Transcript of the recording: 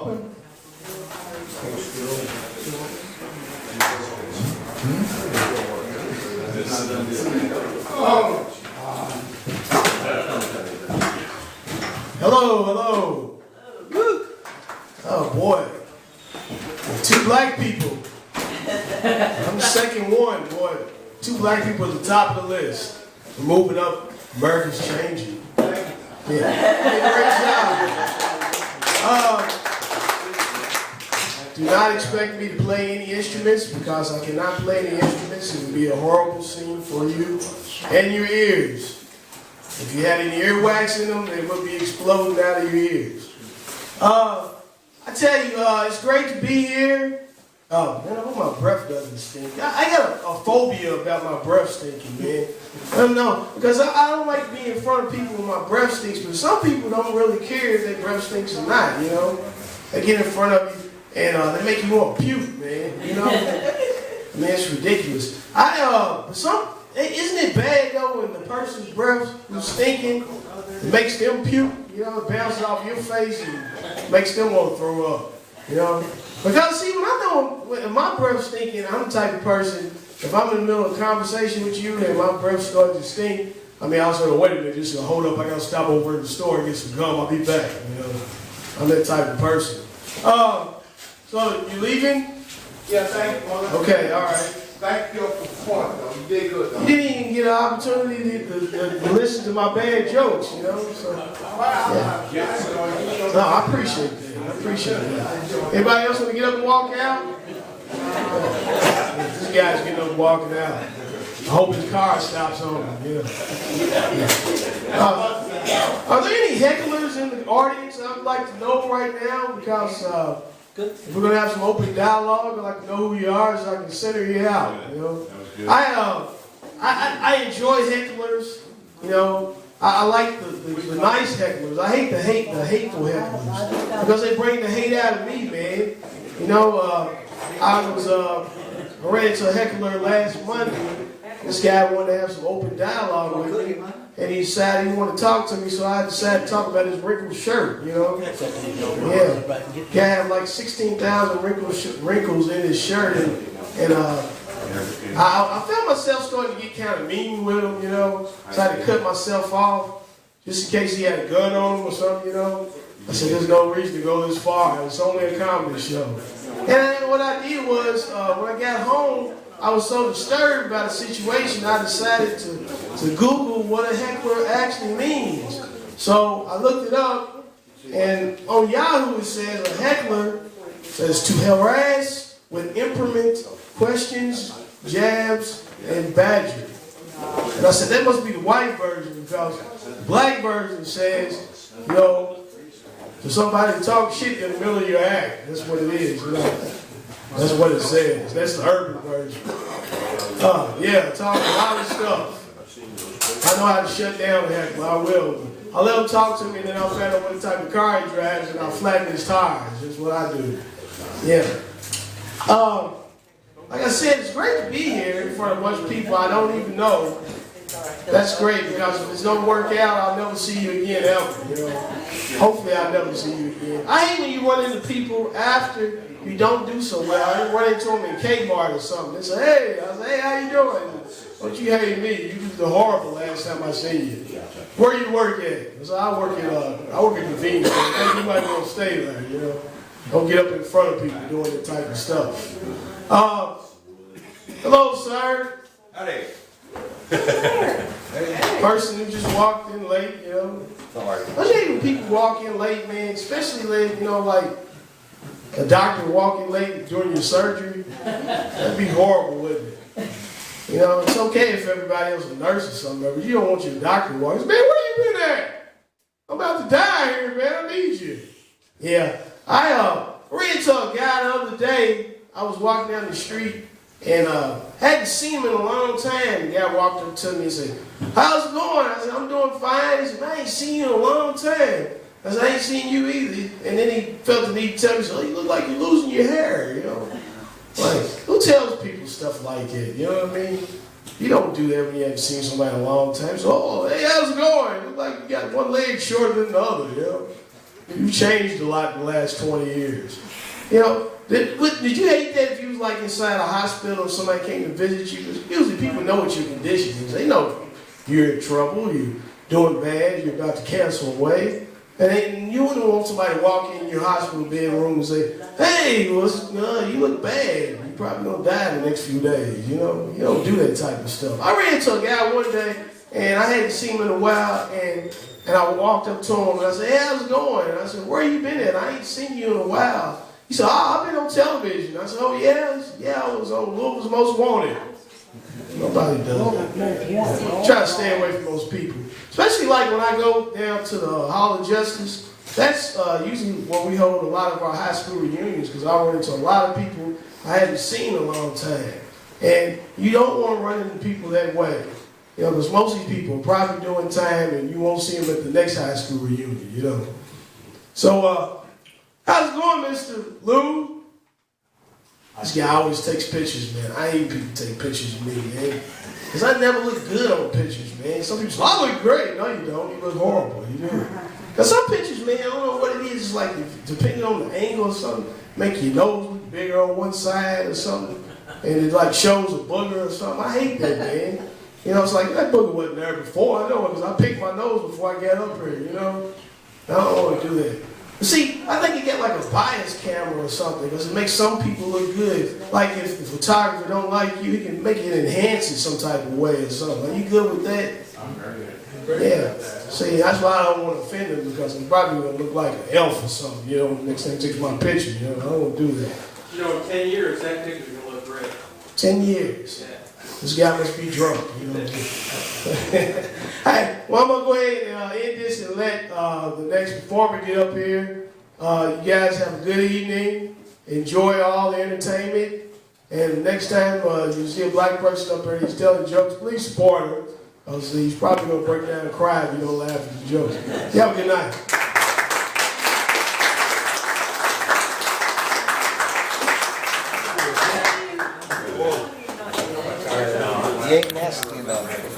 Maupin? Hello, hello. Oh boy. Two black people. I'm the second one, boy. Two black people at the top of the list. We're moving up. America's changing. Yeah. Great job. Do not expect me to play any instruments because I cannot play any instruments. It would be a horrible scene for you and your ears. If you had any earwax in them, they would be exploding out of your ears. I tell you, it's great to be here. Oh, man, I hope my breath doesn't stink. I got a phobia about my breath stinking, man. I don't know, because I don't like being in front of people when my breath stinks, but some people don't really care if their breath stinks or not, you know? They get in front of you, and they make you want to puke, man, you know? Man, it's ridiculous. Isn't it bad, though, when the person's breath is stinking, it makes them puke, you know, it bounces off your face and makes them want to throw up, you know? Because, see, when my breath's stinking, I'm the type of person, if I'm in the middle of a conversation with you and my breath starts to stink, I'll sort of wait a minute, just hold up, I got to stop over at the store and get some gum, I'll be back, you know? I'm that type of person. So, you leaving? Yeah, thank you, Mother. Okay, all right. Thank you for the point, though. You did good, though. You didn't even get an opportunity to listen to my bad jokes, you know? So, yeah. No, I appreciate that. I appreciate that. Anybody else want to get up and walk out? This guy's getting up and walking out. I hope his car stops on him. Yeah. Are there any hecklers in the audience I'd like to know right now? Because if we're going to have some open dialogue, I'd like to know who you are so I can center you out. You know? I enjoy hecklers. You know, I like the nice hecklers. I hate the hateful hecklers because they bring the hate out of me, man. You know, I ran into a heckler last Monday. This guy wanted to have some open dialogue with me, and he decided he wanted to talk to me, so I decided to talk about his wrinkled shirt, you know? Yeah. Guy had like 16,000 wrinkles in his shirt, and I found myself starting to get kind of mean with him, you know? So I had to cut myself off, just in case he had a gun on him or something, you know? I said, there's no reason to go this far. It's only a comedy show. And what I did was, when I got home, I was so disturbed by the situation, I decided to Google what a heckler actually means. So I looked it up, and on Yahoo it says a heckler says to harass with impertinent questions, jabs, and badger. And I said that must be the white version because the black version says, you know, for somebody to talk shit in the middle of your act. That's what it is, you know. That's what it says. That's the urban version. Yeah, talk a lot of stuff. I know how to shut down a heckler. I will. I'll let him talk to me, and then I'll find out what type of car he drives, and I'll flatten his tires. That's what I do. Yeah. Like I said, it's great to be here in front of a bunch of people I don't even know. That's great because if it don't work out, I'll never see you again ever. You know. Hopefully, I'll never see you again. I hate when you run into people after you don't do so well. I run into them in Kmart or something. They say, hey, I say, hey, how you doing? Don't you hate me? You did the horrible last time I seen you. Where you work at? I said, I work at convenience. I think you might want to stay there, you know. Don't get up in front of people doing that type of stuff. Hello, sir. Howdy. Person who just walked in late, you know. I hate when people walk in late, man, especially late, you know, like a doctor walking late during your surgery. That'd be horrible, wouldn't it? You know, it's okay if everybody else is a nurse or something, but you don't want your doctor walking. Man, where you been at? I'm about to die here, man. I need you. Yeah. I ran into a guy the other day. I was walking down the street and hadn't seen him in a long time. The guy walked up to me and said, how's it going? I said, I'm doing fine. He said, I ain't seen you in a long time. I said, I ain't seen you either. And then he felt the need to tell me, so you look like you're losing your hair, you know. Like, who tells people stuff like that? You know what I mean? You don't do that when you haven't seen somebody in a long time. So, oh, hey, how's it going? Look like you got one leg shorter than the other, you know. you've changed a lot in the last 20 years. You know, did you hate that if you was like inside a hospital and somebody came to visit you? Because usually people know what your condition is. They know you're in trouble, you're doing bad, you're about to cancel away. And you wouldn't want somebody to walk in your hospital bedroom and say, hey, you look bad. You're probably going to die in the next few days. You know, you don't do that type of stuff. I ran into a guy one day, and I hadn't seen him in a while, and I walked up to him, and I said, hey, how's it going? And I said, where you been at? I ain't seen you in a while. He said, oh, I've been on television. I said, oh, yeah? Yeah, I was on Louisville's Most Wanted. Nobody does that. Try to stay away from those people. Especially like when I go down to the Hall of Justice. That's usually where we hold a lot of our high school reunions, because I run into a lot of people I hadn't seen in a long time. And you don't want to run into people that way. You know, because most of these people are probably doing time and you won't see them at the next high school reunion, you know. So, how's it going, Mr. Lou? This guy always takes pictures, man. I hate people take pictures of me, man. Because I never look good on pictures, man. Some people say, I look great. No, you don't. You look horrible. You do. Because some pictures, man, I don't know what it is. It's like, depending on the angle or something, make your nose look bigger on one side or something. And it like shows a booger or something. I hate that, man. You know, it's like, that booger wasn't there before. I know it because I picked my nose before I got up here, you know. I don't want to do that. See, I think you get like a bias camera or something, because it makes some people look good. Like if the photographer don't like you, he can make it enhance it some type of way or something. Are you good with that? I'm very good. Yeah. See, that's why I don't want to offend him, because I'm probably going to look like an elf or something, you know, next time he takes my picture, you know. I don't want to do that. You know, in 10 years, that picture's going to look great. 10 years. Yeah. This guy must be drunk, you know. Hey, well, I'm going to go ahead and end this and let the next performer get up here. You guys have a good evening. Enjoy all the entertainment. And next time you see a black person up there, he's telling jokes, please support him. Because he's probably going to break down and cry if you don't laugh at the jokes. You have a good night. You ain't nasty enough.